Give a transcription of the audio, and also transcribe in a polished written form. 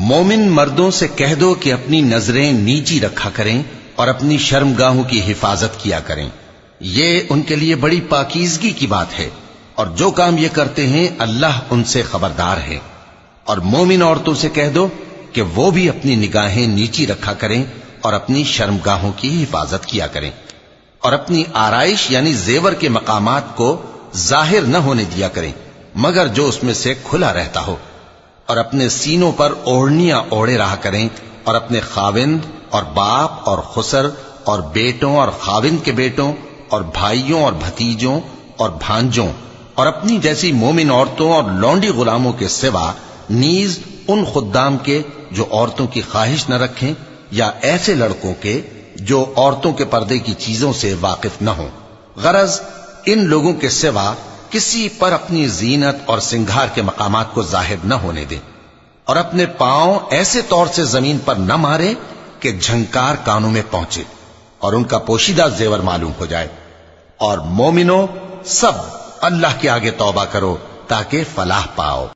مومن مردوں سے کہہ دو کہ اپنی نظریں نیچی رکھا کریں اور اپنی شرمگاہوں کی حفاظت کیا کریں، یہ ان کے لیے بڑی پاکیزگی کی بات ہے، اور جو کام یہ کرتے ہیں اللہ ان سے خبردار ہے۔ اور مومن عورتوں سے کہہ دو کہ وہ بھی اپنی نگاہیں نیچی رکھا کریں اور اپنی شرمگاہوں کی حفاظت کیا کریں، اور اپنی آرائش یعنی زیور کے مقامات کو ظاہر نہ ہونے دیا کریں مگر جو اس میں سے کھلا رہتا ہو، اور اپنے سینوں پر اوڑھنیاں اوڑھے رہا کریں، اور اپنے خاوند اور باپ اور خسر اور بیٹوں اور خاوند کے بیٹوں اور بھائیوں اور بھتیجوں اور بھانجوں اور اپنی جیسی مومن عورتوں اور لونڈی غلاموں کے سوا نیز ان خدام کے جو عورتوں کی خواہش نہ رکھیں، یا ایسے لڑکوں کے جو عورتوں کے پردے کی چیزوں سے واقف نہ ہوں۔ غرض ان لوگوں کے سوا کسی پر اپنی زینت اور سنگھار کے مقامات کو ظاہر نہ ہونے دیں، اور اپنے پاؤں ایسے طور سے زمین پر نہ مارے کہ جھنکار کانوں میں پہنچے اور ان کا پوشیدہ زیور معلوم ہو جائے۔ اور مومنوں سب اللہ کے آگے توبہ کرو تاکہ فلاح پاؤ۔